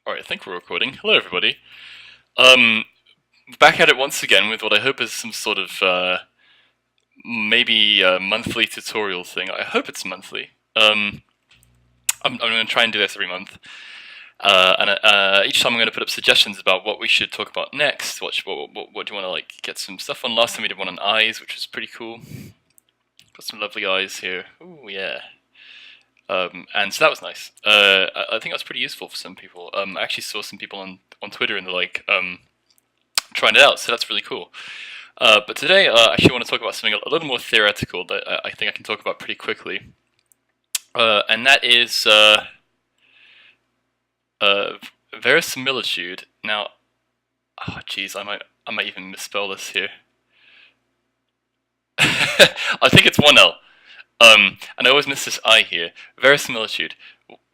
Alright, I think we're recording. Hello, everybody. Um, Back at it once again with what I hope is some sort of maybe monthly tutorial thing. I hope it's monthly. I'm going to try and do this every month, and each time I'm going to put up suggestions about what we should talk about next. What do you want to like get some stuff on? Last time we did one on eyes, which was pretty cool. Got some lovely eyes here. Ooh, yeah. And so that was nice. I think that was pretty useful for some people. I actually saw some people on Twitter and they're like, trying it out, so that's really cool. But today, I actually want to talk about something a little more theoretical that I think I can talk about pretty quickly, and that is verisimilitude. Now, oh geez, I might even misspell this here. I think it's one L. And I always miss this I here. Verisimilitude.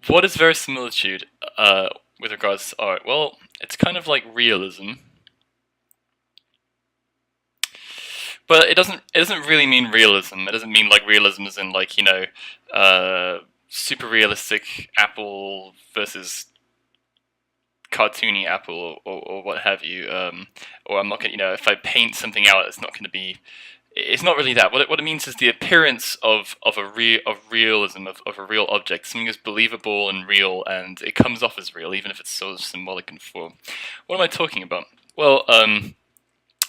What is verisimilitude with regards to art? Well, it's kind of like realism. But it doesn't really mean realism. It doesn't mean like realism as in like, super realistic Apple versus cartoony Apple or what have you. Or I'm not gonna, if I paint something out, it's not going to be. It's not really that. What it means is the appearance of realism of a real object. Something is believable and real, and it comes off as real, even if it's sort of symbolic in form. What am I talking about? Well,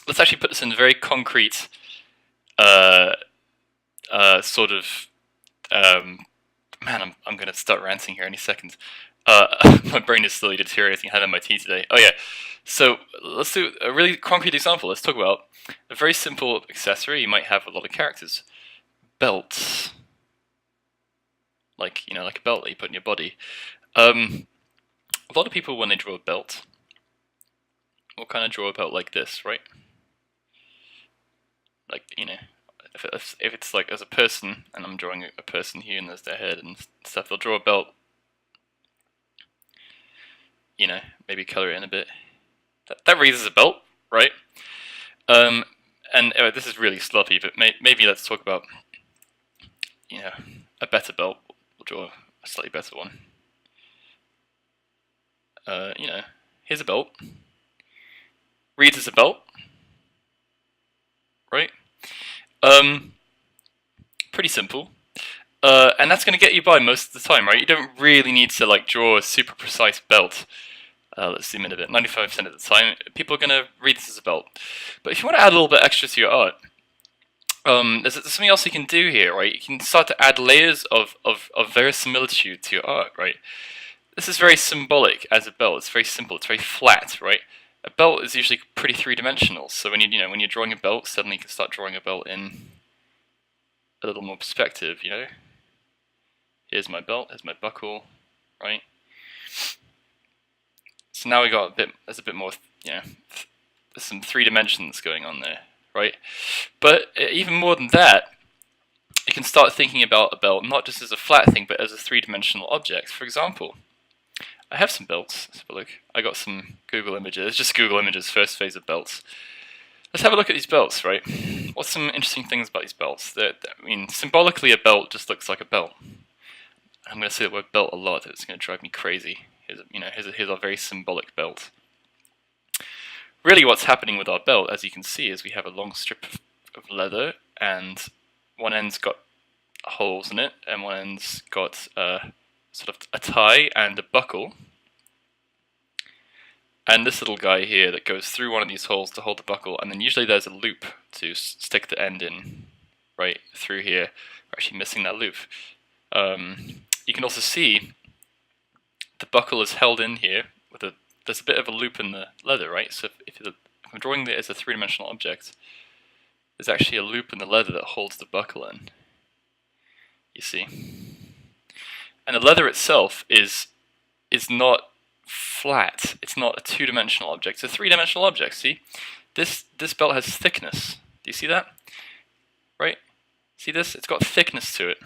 let's actually put this in very concrete uh, sort of. Man, I'm going to start ranting here any second. My brain is slowly deteriorating. I had my tea today. Oh yeah, so let's do a really concrete example. Let's talk about a very simple accessory you might have with a lot of characters. Belts, like a belt that you put in your body. A lot of people when they draw a belt will kind of draw a belt like this, right? Like if it's like as a person, and I'm drawing a person here, and there's their head and stuff, they'll draw a belt. Maybe color it in a bit. That reads as a belt, right? Um, and this is really sloppy, but maybe let's talk about a better belt. We'll draw a slightly better one. Here's a belt. Reads as a belt, right? Um, Pretty simple. And that's going to get you by most of the time, right? You don't really need to like draw a super precise belt. Let's zoom in a bit. 95% of the time, people are going to read this as a belt. But if you want to add a little bit extra to your art, there's something else you can do here, right? You can start to add layers of verisimilitude to your art, right? This is very symbolic as a belt. It's very simple. It's very flat, right? A belt is usually pretty three-dimensional. So when when you're drawing a belt, suddenly you can start drawing a belt in a little more perspective. Here's my belt. Here's my buckle, right? So now there's a bit more, there's some three dimensions going on there, right? But even more than that, you can start thinking about a belt not just as a flat thing, but as a three-dimensional object. For example, I have some belts. Let's have a look. I got some Google images. It's just Google images, first phase of belts. Let's have a look at these belts, right? What's some interesting things about these belts? Symbolically, a belt just looks like a belt. I'm going to say the word belt a lot. It's going to drive me crazy. Here's our very symbolic belt. Really, what's happening with our belt, as you can see, is we have a long strip of leather, and one end's got holes in it, and one end's got sort of a tie and a buckle. And this little guy here that goes through one of these holes to hold the buckle, and then usually there's a loop to stick the end in, right through here. We're actually missing that loop. You can also see the buckle is held in here there's a bit of a loop in the leather, right? So if I'm drawing it as a three-dimensional object, there's actually a loop in the leather that holds the buckle in. You see, and the leather itself is not flat. It's not a two-dimensional object. It's a three-dimensional object. See, this belt has thickness. Do you see that? Right? See this? It's got thickness to it.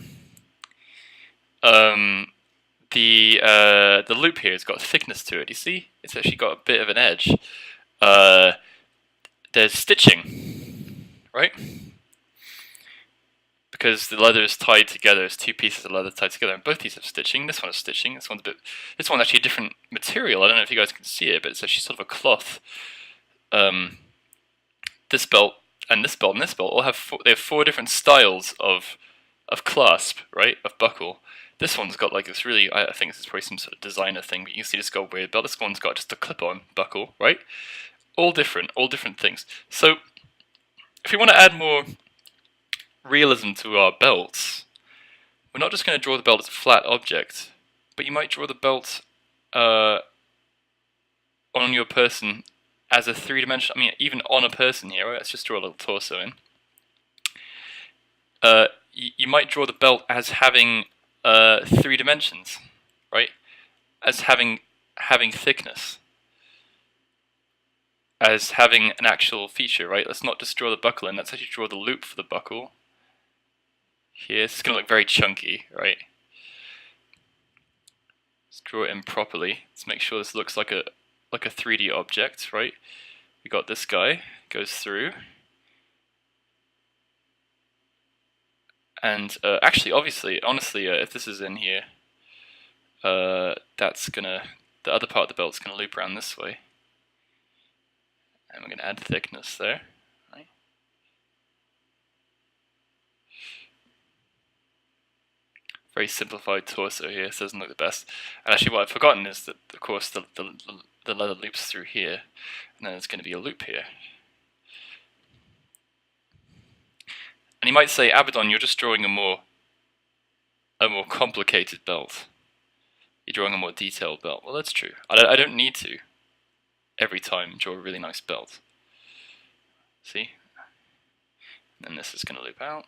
The loop here has got thickness to it. You see? It's actually got a bit of an edge. There's stitching, right? because the leather is tied together. It's two pieces of leather tied together, and both these have stitching. This one has stitching. This one's actually a different material. I don't know if you guys can see it, but it's actually sort of a cloth. This belt and this belt and this belt all have they have four different styles of clasp, right? Of buckle. This one's got like this really, I think this is probably some sort of designer thing, but you can see this got a weird belt. This one's got just a clip-on buckle, right? All different things. So if we want to add more realism to our belts, we're not just going to draw the belt as a flat object, but you might draw the belt on your person as a three-dimensional, I mean, even on a person here, right? Let's just draw a little torso in. You might draw the belt as having 3 dimensions, right? As having thickness, as having an actual feature, right? Let's not just draw the buckle in, let's actually draw the loop for the buckle. Here, this is going to look very chunky, right? Let's draw it in properly. Let's make sure this looks like a 3D object, right? We got this guy, goes through. And actually, obviously, honestly, if this is in here, that's gonna, the other part of the belt's gonna loop around this way. And we're gonna add thickness there, right? Very simplified torso here, so it doesn't look the best. And actually what I've forgotten is that, of course, the leather loops through here, and then there's gonna be a loop here. And you might say, Abaddon, you're just drawing a more complicated belt. You're drawing a more detailed belt. Well, that's true. I don't need to every time draw a really nice belt. See? And then this is going to loop out.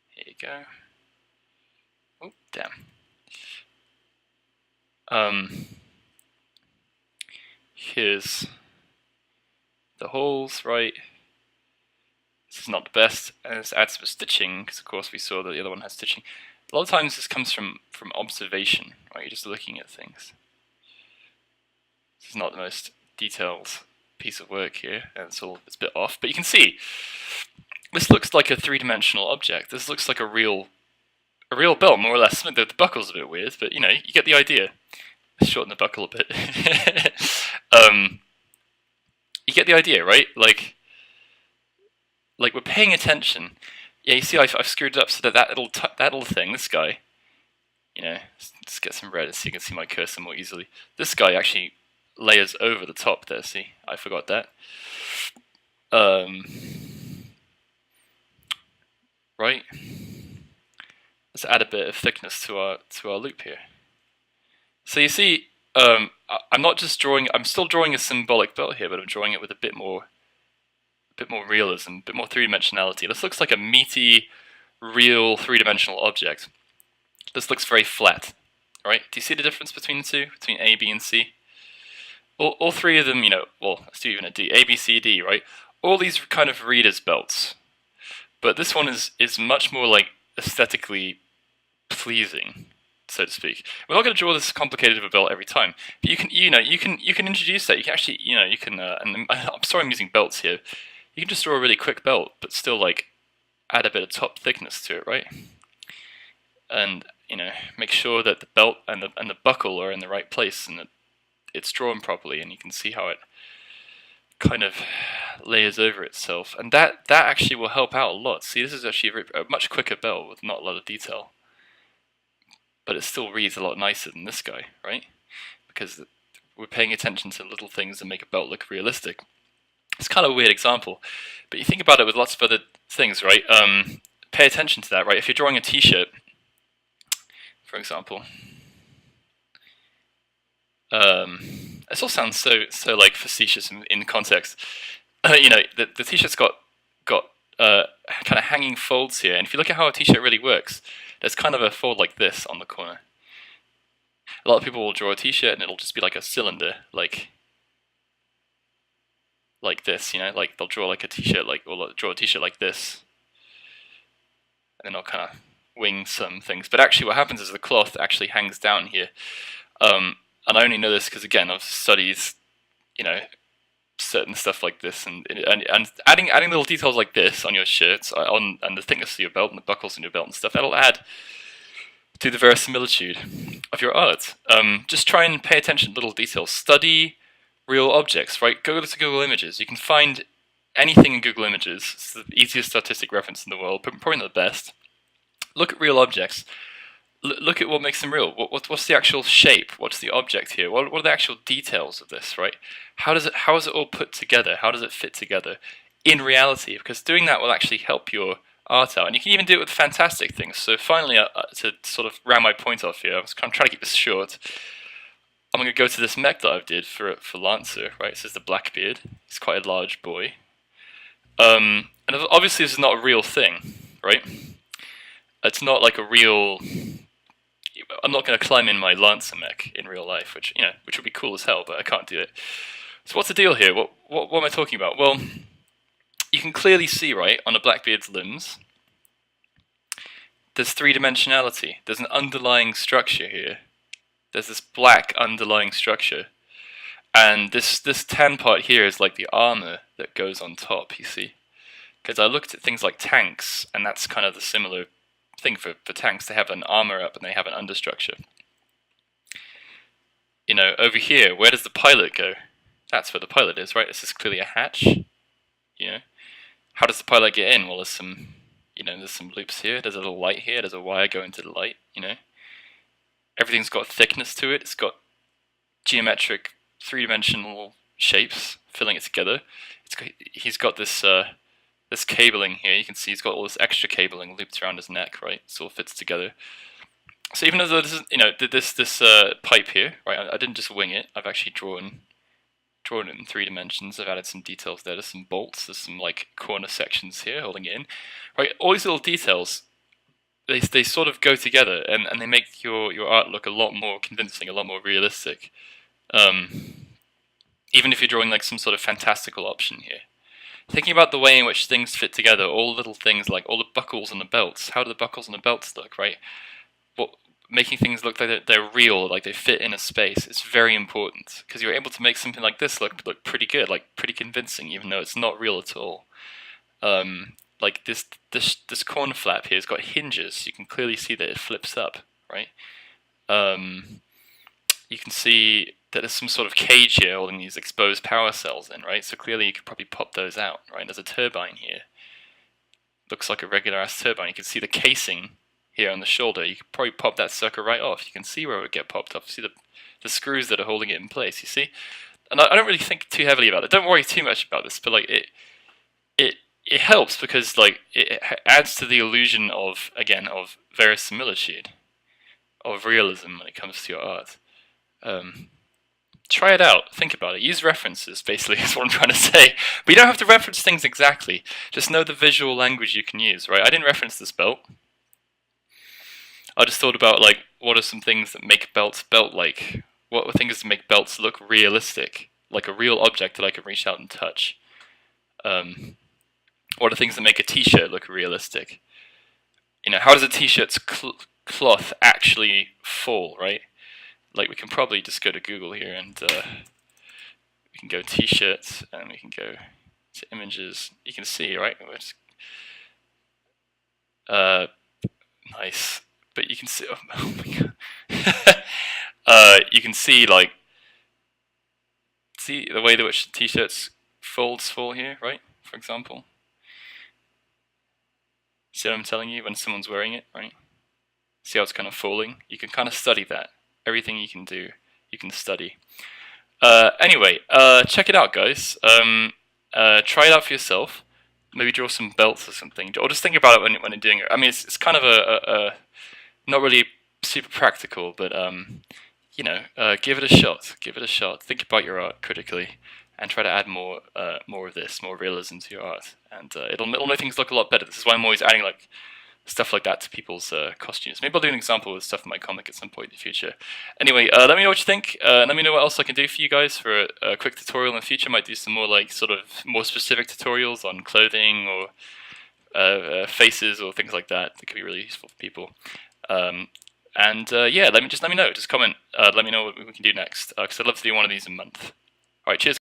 Here you go. Oh, damn. Here's the holes, right? This is not the best, and let's add some stitching, because of course we saw that the other one has stitching. A lot of times this comes from observation, right? You're just looking at things. This is not the most detailed piece of work here, and it's a bit off, but you can see, this looks like a three-dimensional object. This looks like a real belt, more or less. The buckle's a bit weird, but you know, you get the idea. Let's shorten the buckle a bit. You get the idea, right? Like we're paying attention. Yeah, you see, I've screwed it up so that that little thing, this guy, you know, let's get some red so you can see my cursor more easily. This guy actually layers over the top there. See, I forgot that. Right. Let's add a bit of thickness to our loop here. So you see, I'm not just drawing. I'm still drawing a symbolic belt here, but I'm drawing it with a bit more realism, a bit more three-dimensionality. This looks like a meaty, real three-dimensional object. This looks very flat, right? Do you see the difference between the two, between A, B, and C? All three of them, you know, well, let's do even a D, A, B, C, D, right? All these kind of readers' belts, but this one is much more like aesthetically pleasing, so to speak. We're not going to draw this complicated of a belt every time, but you can introduce that. You can actually, you know, you can. And I'm sorry, I'm using belts here. You can just draw a really quick belt, but still like add a bit of top thickness to it, right? And you know, make sure that the belt and the buckle are in the right place and that it's drawn properly, and you can see how it kind of layers over itself, and that actually will help out a lot. See, this is actually a much quicker belt with not a lot of detail, but it still reads a lot nicer than this guy, right? Because we're paying attention to little things that make a belt look realistic. It's kind of a weird example, but you think about it with lots of other things, right? Pay attention to that, right? If you're drawing a t-shirt, for example, this all sounds so like facetious in context. You know, the t-shirt's got kind of hanging folds here, and if you look at how a t-shirt really works, there's kind of a fold like this on the corner. A lot of people will draw a t-shirt and it'll just be like a cylinder, like this, you know, like they'll draw like a t-shirt, or draw a t-shirt like this, and then they'll kind of wing some things. But actually what happens is the cloth actually hangs down here. And I only know this because, again, I've studied, you know, certain stuff like this, and adding little details like this on your shirts, and the thickness of your belt and the buckles on your belt and stuff, that'll add to the verisimilitude of your art. Just try and pay attention to little details. Study real objects, right? Go to Google Images. You can find anything in Google Images. It's the easiest artistic reference in the world, but probably not the best. Look at real objects. Look at what makes them real. What's the actual shape? What's the object here? What are the actual details of this, right? How is it all put together? How does it fit together in reality? Because doing that will actually help your art out. And you can even do it with fantastic things. So finally, to sort of round my point off here, I was kind of trying to keep this short. I'm going to go to this mech that I did for Lancer, right? This is the Blackbeard. He's quite a large boy. And obviously this is not a real thing, right? It's not like a real... I'm not going to climb in my Lancer mech in real life, which would be cool as hell, but I can't do it. So what's the deal here? What am I talking about? Well, you can clearly see, right, on a Blackbeard's limbs, there's three-dimensionality. There's an underlying structure here. There's this black underlying structure. And this tan part here is like the armor that goes on top, you see? Because I looked at things like tanks, and that's kind of the similar thing for tanks. They have an armor up and they have an understructure. You know, over here, where does the pilot go? That's where the pilot is, right? This is clearly a hatch. You know, how does the pilot get in? Well, there's some loops here. There's a little light here. There's a wire going to the light. You know, everything's got thickness to it. It's got geometric, three-dimensional shapes filling it together. He's got this this cabling here. You can see he's got all this extra cabling looped around his neck, right? It all fits together. So even though this is, this pipe here, right? I didn't just wing it. I've actually drawn it in 3 dimensions. I've added some details there. There's some bolts. There's some like corner sections here holding it in, right? All these little details, they sort of go together, and they make your art look a lot more convincing, a lot more realistic. Even if you're drawing like some sort of fantastical option here. Thinking about the way in which things fit together, all the little things like all the buckles on the belts. How do the buckles on the belts look, right? Making things look like they're real, like they fit in a space. It's very important because you're able to make something like this look pretty good, like pretty convincing, even though it's not real at all. Like this corner flap here has got hinges. You can clearly see that it flips up, right? You can see that there's some sort of cage here holding these exposed power cells in, right? So clearly you could probably pop those out, right? There's a turbine here. Looks like a regular-ass turbine. You can see the casing here on the shoulder. You could probably pop that sucker right off. You can see where it would get popped off. See the screws that are holding it in place, you see? And I don't really think too heavily about it. Don't worry too much about this, but like it helps because like it adds to the illusion of, again, of verisimilitude, of realism when it comes to your art. Try it out, think about it, use references, basically, is what I'm trying to say. But you don't have to reference things exactly, just know the visual language you can use, right? I didn't reference this belt. I just thought about, like, what are some things that make belts belt-like? What are things that make belts look realistic, like a real object that I can reach out and touch? What are things that make a t-shirt look realistic? You know, how does a t-shirt's cloth actually fall, right? Like, we can probably just go to Google here and we can go t-shirts and we can go to images. You can see, right? Nice. But you can see, oh my god. You can see, like, see the way in which t-shirts fall here, right? For example. See what I'm telling you when someone's wearing it, right? See how it's kind of falling? You can kind of study that. Everything you can do, you can study. Anyway, check it out, guys. Try it out for yourself. Maybe draw some belts or something, or just think about it when you're doing it. I mean, it's kind of a not really super practical, but you know, give it a shot. Give it a shot. Think about your art critically, and try to add more of this, more realism to your art, and it'll make things look a lot better. This is why I'm always adding like stuff like that to people's costumes. Maybe I'll do an example with stuff in my comic at some point in the future. Anyway, let me know what you think. Let me know what else I can do for you guys for a quick tutorial in the future. I might do some more like sort of more specific tutorials on clothing or faces or things like that. That could be really useful for people. Yeah, let me know. Just comment. Let me know what we can do next because I'd love to do one of these a month. All right, cheers.